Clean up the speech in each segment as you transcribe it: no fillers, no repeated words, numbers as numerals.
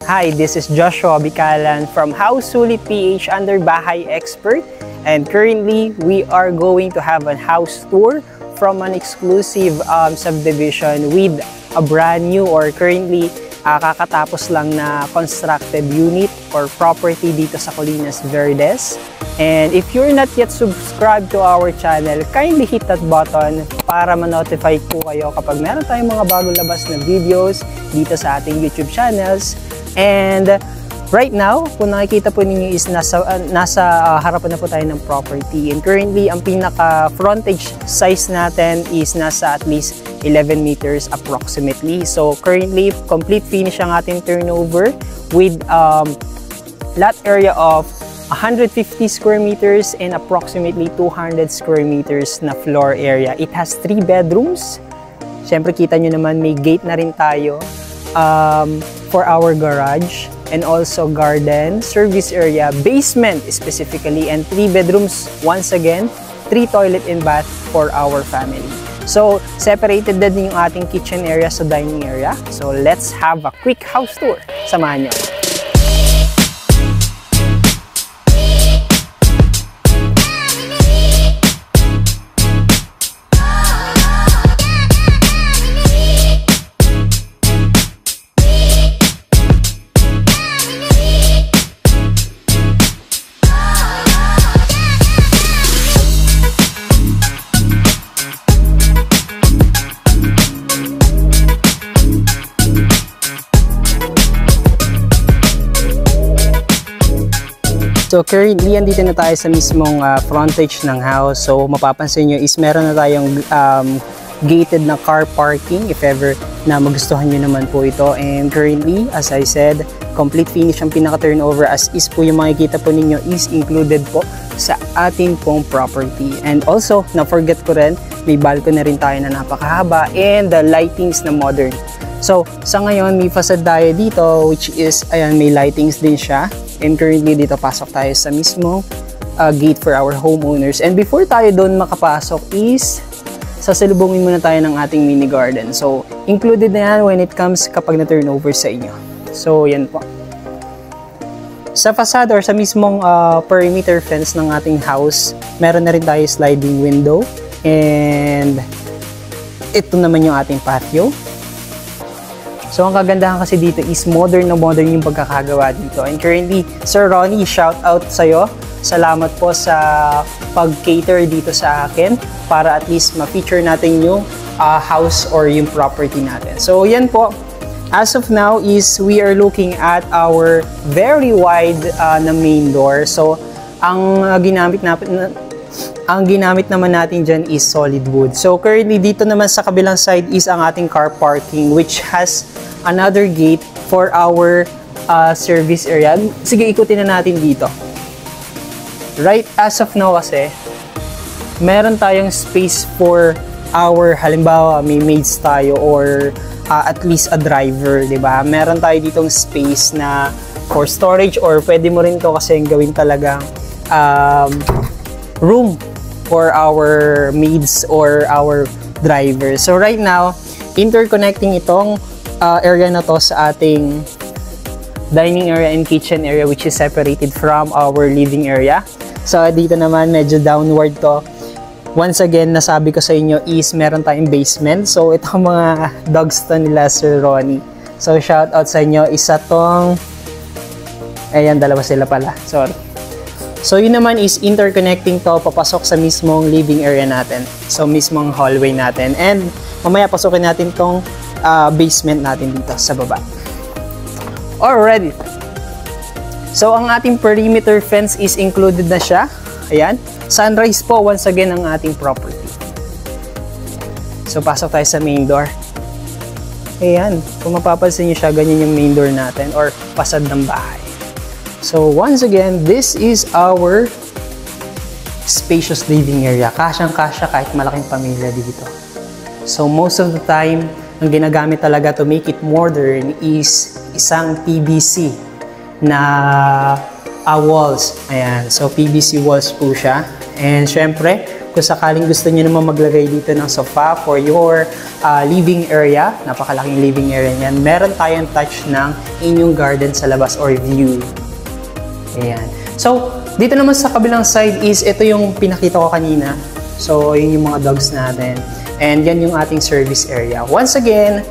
Hi, this is Joshua Bicalan from House Sulit PH under Bahay Expert, and currently we are going to have a house tour from an exclusive subdivision with a brand new or currently kakatapos lang na constructed unit or property dito sa Colinas Verdes. And if you're not yet subscribed to our channel, kindly hit that button para ma-notify po kayo kapag meron tayong mga bagong labas na videos dito sa ating YouTube channels. And right now, kung nakikita po ninyo is nasa harapan na po tayo ng property. And currently, ang pinaka frontage size natin is nasa at least 11 meters approximately. So currently, complete finish ang ating turnover with lot area of 150 square meters and approximately 200 square meters na floor area. It has 3 bedrooms. Siyempre, kita nyo naman may gate na rin tayo for our garage and also garden, service area, basement specifically, and 3 bedrooms. Once again, 3 toilet and bath for our family. So, separated din yung ating kitchen area sa dining area. So, let's have a quick house tour. Samahan nyo. So currently, andito na tayo sa mismong frontage ng house. So mapapansin nyo is meron na tayong gated na car parking if ever na magustuhan nyo naman po ito. And currently, as I said, complete finish ang pinaka-turnover as is po yung makikita po ninyo is included po sa ating pong property. And also, na-forget ko rin, may balcony na rin tayo na napakahaba and the lightings na modern. So sa ngayon, may facade tayo dito which is, ayan, may lightings din siya. And currently dito pasok tayo sa mismo gate for our homeowners. And before tayo doon makapasok is sasalubungin muna tayo ng ating mini garden. So included na yan when it comes kapag na-turnover sa inyo. So yan po. Sa facade or sa mismong perimeter fence ng ating house, meron na rin tayo sliding window. And ito naman yung ating patio. So ang kagandahan kasi dito is modern na modern yung pagkakagawa dito. And currently, Sir Ronnie, shout out sa'yo. Salamat po sa pag-cater dito sa akin para at least ma-feature natin yung house or yung property natin. So yan po. As of now is we are looking at our very wide na main door. So ang ginamit naman natin dyan is solid wood. So currently dito naman sa kabilang side is ang ating car parking which has another gate for our service area. Sige, ikutin na natin dito. Right as of now kasi, meron tayong space for our, halimbawa may maids tayo or at least a driver, di ba? Meron tayo ditong space na for storage or pwede mo rin to kasi gawin talagang room for our maids or our driver. So right now, interconnecting itong area na to sa ating dining area and kitchen area which is separated from our living area. So dito naman medyo downward to. Once again, nasabi ko sa inyo is meron tayong basement. So itong mga dogs to nila Sir Ronnie. So shout out sa inyo. Isa tong, ayan, dalawa sila pala. Sorry. So yun naman is interconnecting to papasok sa mismong living area natin. So mismong hallway natin. And mamaya pasukin natin tong basement natin dito sa baba. Alright. So ang ating perimeter fence is included na siya. Ayan. Sunrise po once again ang ating property. So pasok tayo sa main door. Ayan. Kung mapapansin nyo siya, ganyan yung main door natin or pasad ng bahay. So once again, this is our spacious living area. Kasyang-kasya kahit malaking pamilya dito. So most of the time, ang ginagamit talaga to make it modern is isang PVC na walls. Ayan. So PVC walls po siya. And syempre, kung sakaling gusto nyo naman maglagay dito ng sofa for your living area, napakalaking living area niyan, meron tayong touch ng inyong garden sa labas or view. Ayan. So, dito naman sa kabilang side is, ito yung pinakita ko kanina. So, yun yung mga dogs natin. And yan yung ating service area. Once again,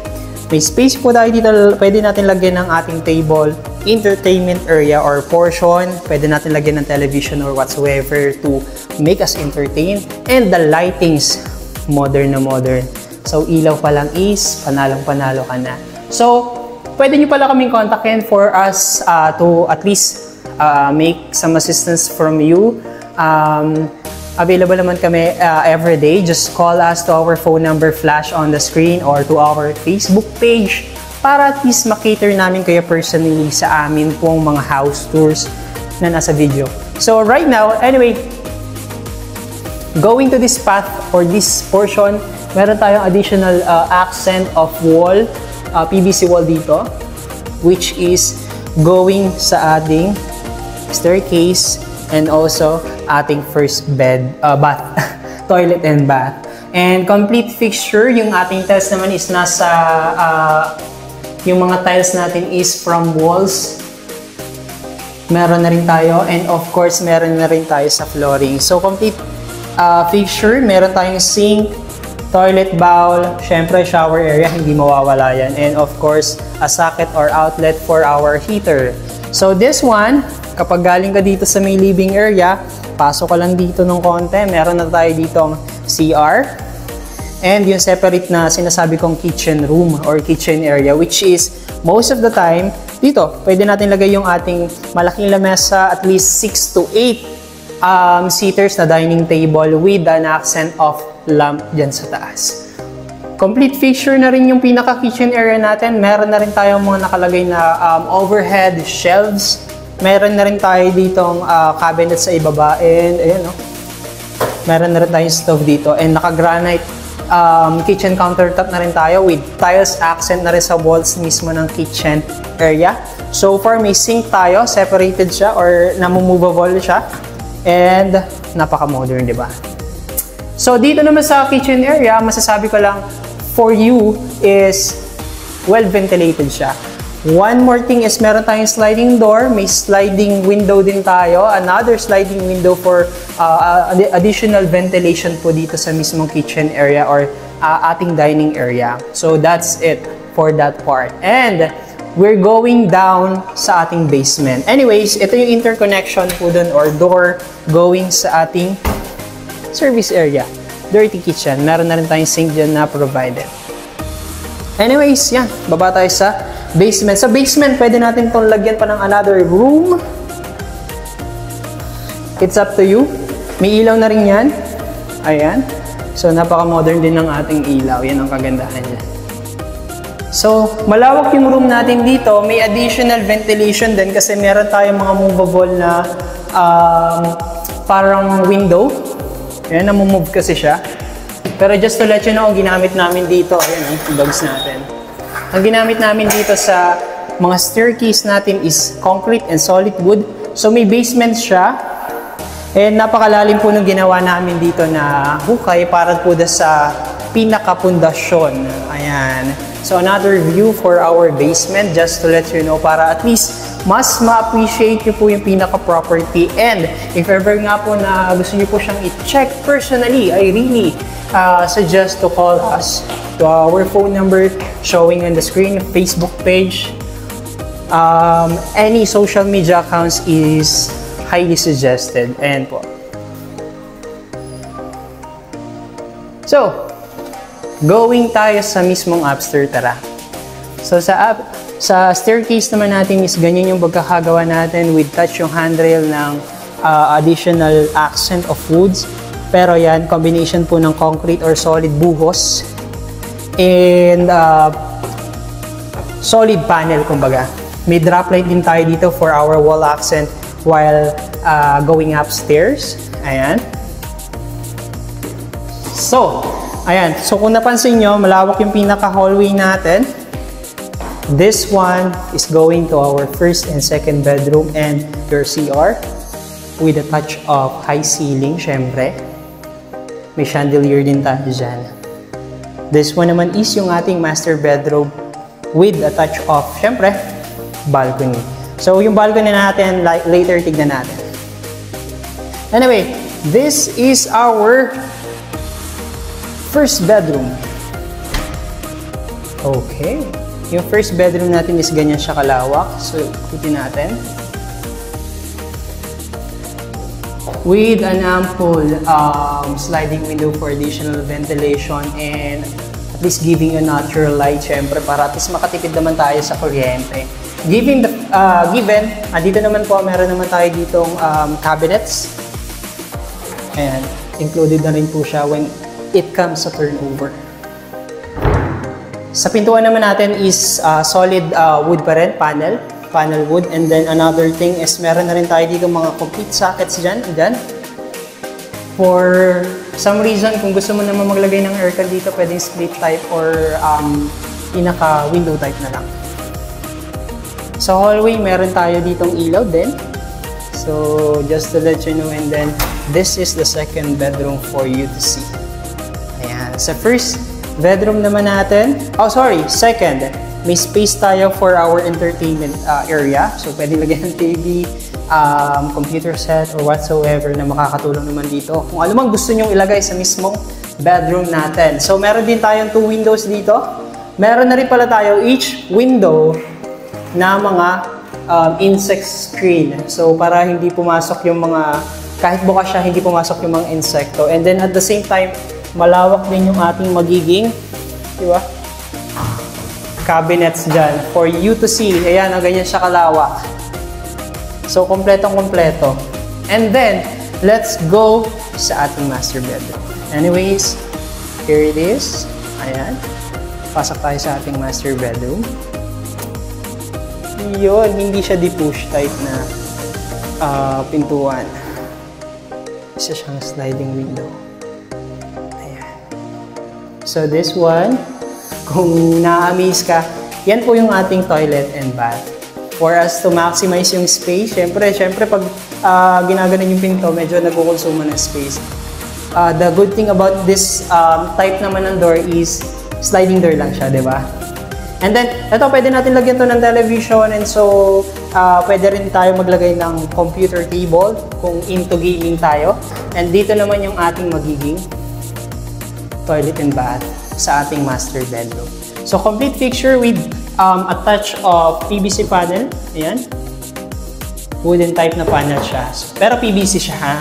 may space po tayo dito. Pwede natin lagyan ng ating table, entertainment area or portion. Pwede natin lagyan ng television or whatsoever to make us entertain. And the lightings, modern na modern. So, ilaw pa lang is, panalong-panalo ka na. So, pwede nyo pala kaming kontakin for us to at least make some assistance from you. Available naman kami every day. Just call us to our phone number flash on the screen or to our Facebook page para at least makater namin kayo personally sa amin pong mga house tours na nasa video. So right now, anyway, going to this path or this portion, meron tayong additional accent of wall, PVC wall dito, which is going sa ating staircase and also ating first bath, toilet and bath. And complete fixture, yung ating tiles naman is nasa, yung mga tiles natin is from walls. Meron na rin tayo, and of course, meron na rin tayo sa flooring. So complete fixture, meron tayong sink, toilet bowl, syempre shower area, hindi mawawala yan. And of course, a socket or outlet for our heater. So this one, kapag galing ka dito sa may living area, pasok ka lang dito ng konti, meron na tayo ditong CR. And yung separate na sinasabi kong kitchen room or kitchen area, which is most of the time, dito, pwede natin lagay yung ating malaking lamesa, at least 6 to 8 seaters na dining table with an accent of lamp dyan sa taas. Complete fixture na rin yung pinaka-kitchen area natin. Meron na rin tayong mga nakalagay na overhead shelves. Meron na rin tayo ditong cabinet sa ibaba. And ayan, no? Meron na rin tayong stove dito. And naka-granite kitchen countertop na rin tayo with tiles accent na rin sa walls mismo ng kitchen area. So far, may sink tayo. Separated siya or namumovable siya. And napaka-modern, di ba? So dito naman sa kitchen area, masasabi ko lang for you is well-ventilated siya. One more thing is meron tayong sliding door, may sliding window din tayo, another sliding window for additional ventilation po dito sa mismong kitchen area or ating dining area. So that's it for that part. And we're going down sa ating basement. Anyways, ito yung interconnection po dun or door going sa ating service area. Dirty kitchen. Meron na rin tayong sink dyan na provided. Anyways, yan. Baba tayo sa basement. Sa basement, pwede natin itong lagyan pa ng another room. It's up to you. May ilaw na rin yan. Ayan. So, napaka-modern din ng ating ilaw. Yan ang kagandahan niya. So, malawak yung room natin dito. May additional ventilation din kasi meron tayong mga movable na parang window. Ayan, namumove kasi siya. Pero just to let you know, ang ginamit namin dito, ayan, yung dogs natin. Ang ginamit namin dito sa mga staircase natin is concrete and solid wood. So may basement siya. And napakalalim po nung ginawa namin dito na hukay para po sa pinakapundasyon. Ayan. So another view for our basement, just to let you know, para at least mas ma-appreciate nyo po yung pinaka-property. And if ever nga po na gusto nyo po siyang i-check personally, I really suggest to call us to our phone number showing on the screen, Facebook page. Any social media accounts is highly suggested. And po. So, going tayo sa mismong upstairs, tara. So sa staircase naman natin is ganyan yung pagkakagawa natin with touch yung handrail ng additional accent of woods. Pero yan, combination po ng concrete or solid buhos and solid panel kumbaga. May drop light din tayo dito for our wall accent while going upstairs. Ayan. So, ayan. So kung napansin nyo, malawak yung pinaka-hallway natin. This one is going to our first and second bedroom and your CR with a touch of high ceiling, syempre. May chandelier din tayo dyan. This one naman is yung ating master bedroom with a touch of, syempre, balcony. So, yung balcony natin, later tignan natin. Anyway, this is our first bedroom. Okay. Yung first bedroom natin is ganyan siya kalawak. So, ikutin natin. With an ample sliding window for additional ventilation and at least giving a natural light, syempre, para at least makatipid naman tayo sa kuryente. Given, dito naman po, meron naman tayo ditong cabinets. Ayan, included na rin po siya when it comes sa turnover. Sa pintuan naman natin is solid wood pa rin, panel wood. And then another thing is meron na rin tayo dito mga complete sockets dyan. For some reason, kung gusto mo naman maglagay ng aircon dito, pwedeng split type or pinaka-window type na lang. Sa hallway, meron tayo ditong ilaw din. So, just to let you know, and then this is the second bedroom for you to see. Ayan. Sa first bedroom naman natin, second, may space tayo for our entertainment area. So, pwede lagyan ng TV, computer set, or whatsoever na makakatulong naman dito. Kung ano mang gusto nyong ilagay sa mismong bedroom natin. So, meron din tayong 2 windows dito. Meron na rin pala tayo each window na mga insect screen. So, para hindi pumasok yung mga, kahit bukas siya, hindi pumasok yung mga insekto. And then, at the same time, malawak din yung ating magiging, di ba? Cabinets dyan for you to see. Ayan, ganyan siya kalawak. So, kompletong-kompleto. And then, let's go sa ating master bedroom. Anyways, here it is. Ayan. Pasok tayo sa ating master bedroom. Yun, hindi siya di-push type na pintuan. Isa siyang sliding window. Ayan. So, this one, kung na-amaze ka, yan po yung ating toilet and bath. For us to maximize yung space, syempre pag ginaganon yung pinto, medyo nagkukonsumo ng space. The good thing about this type naman ng door is sliding door lang siya, di ba? And then, ito, pwede natin lagyan to ng television, and so, pwede rin tayo maglagay ng computer table kung into gaming tayo. And dito naman yung ating magiging toilet and bath sa ating master bedroom. So, complete picture with a touch of PVC panel. Ayan. Wooden type na panel siya. Pero PVC siya, ha?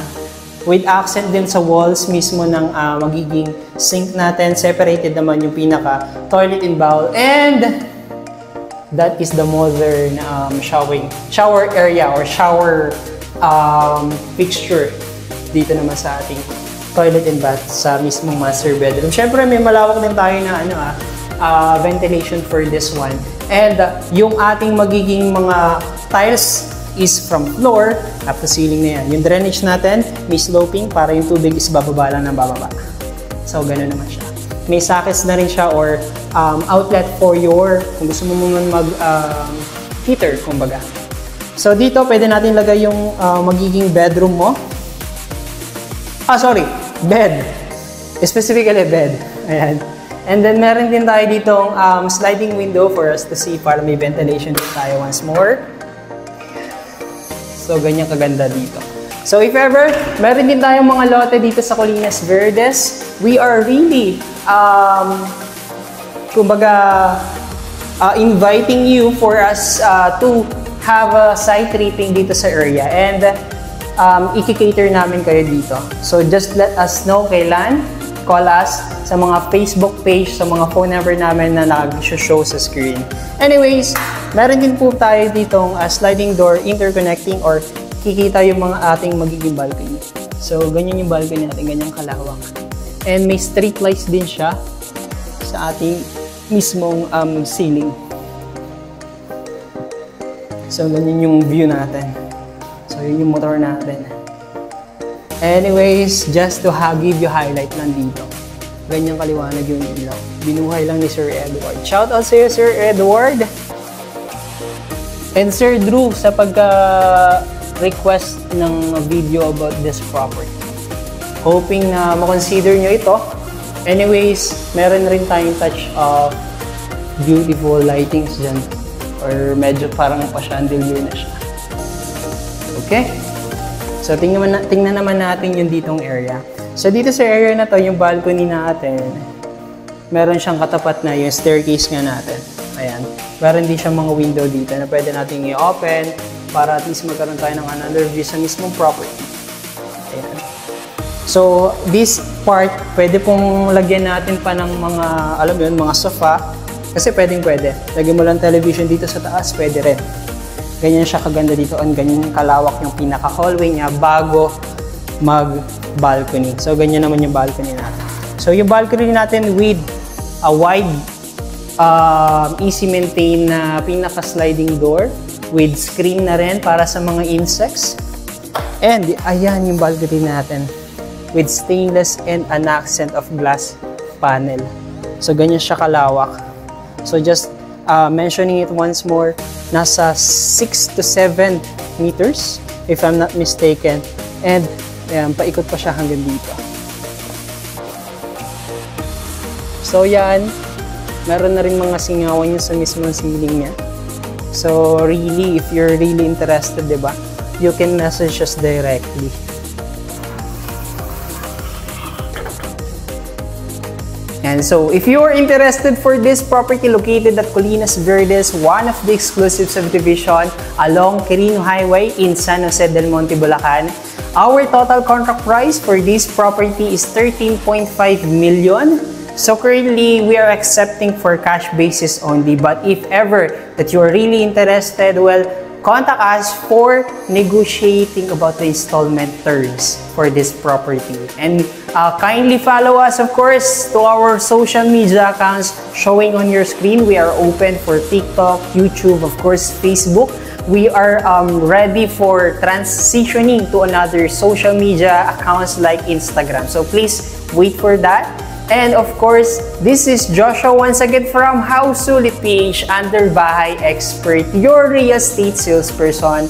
With accent din sa walls mismo ng magiging sink natin. Separated naman yung pinaka toilet and bowl. And that is the modern shower area or shower fixture dito naman sa ating toilet and bath sa mismong master bedroom. Siyempre, may malawak din tayo na ventilation for this one. And yung ating magiging mga tiles is from floor up to ceiling na yan. Yung drainage natin, may sloping para yung tubig is bababa lang ng bababa. So, gano'n naman siya. May sockets na rin siya or outlet for your, kung gusto mo naman heater, kumbaga. So, dito, pwede natin lagay yung magiging bedroom mo. Bed. Specifically, bed. Ayan. And then, meron din tayo ditong sliding window for us to see para may ventilation din tayo once more. So, ganyan kaganda dito. So, if ever, meron din tayong mga lote dito sa Colinas Verdes. We are really, inviting you for us to have a site tripping dito sa area. And, i-cater namin kayo dito. So, just let us know kailan. Call us sa mga Facebook page, sa mga phone number namin na nag-show sa screen. Anyways, meron din po tayo ditong sliding door interconnecting or kikita yung mga ating magiging balcony. So, ganyan yung balcony natin, ganyan kalawak. And may street lights din siya sa ating mismong ceiling. So, ganyan yung view natin. So, yun yung motor natin. Anyways, just to give you highlight lang dito. Ganyang kaliwanag yung ilaw. Binuhay lang ni Sir Edward. Shout out sa iyo, Sir Edward! And Sir Drew sa pagka-request ng video about this property. Hoping na makonsider nyo ito. Anyways, meron rin tayong touch of beautiful lightings dyan. Or medyo parang pa-chandelier na siya. Okay? So, tingnan naman natin yung ditong area. So, dito sa area na to, yung balcony natin, meron siyang katapat na yung staircase nga natin. Ayan. Meron din siyang mga window dito na pwede natin i-open para at least magkaroon tayo ng another view sa mismong property. Ayan. So, this part, pwede pong lagyan natin pa ng mga, alam mo yun, mga sofa. Kasi pwede. Lagyan mo lang television dito sa taas, pwede rin. Ganyan siya kaganda dito. Ganyan kalawak yung pinaka-hallway niya bago mag-balcony. So, ganyan naman yung balcony natin. So, yung balcony natin with a wide, easy maintain na pinaka-sliding door with screen na rin para sa mga insects. And, ayan yung balcony natin with stainless and an accent of glass panel. So, ganyan siya kalawak. So, just mentioning it once more, nasa 6 to 7 meters, if I'm not mistaken. And, ayan, paikot pa siya hanggang dito. So, yan. Meron na rin mga singawan niya sa mismong ceiling niya. So, really, if you're really interested, diba, you can message us directly. And so, if you are interested for this property located at Colinas Verdes, one of the exclusive subdivision along Quirino Highway in San Jose del Monte, Bulacan, our total contract price for this property is 13.5 million. So currently, we are accepting for cash basis only. But if ever that you are really interested, well, contact us for negotiating about the installment terms for this property. And kindly follow us, of course, to our social media accounts showing on your screen. We are open for TikTok, YouTube, of course, Facebook. We are ready for transitioning to another social media accounts like Instagram. So please wait for that. And of course, this is Joshua once again from House Sulit PH under Bahay Expert, your real estate salesperson.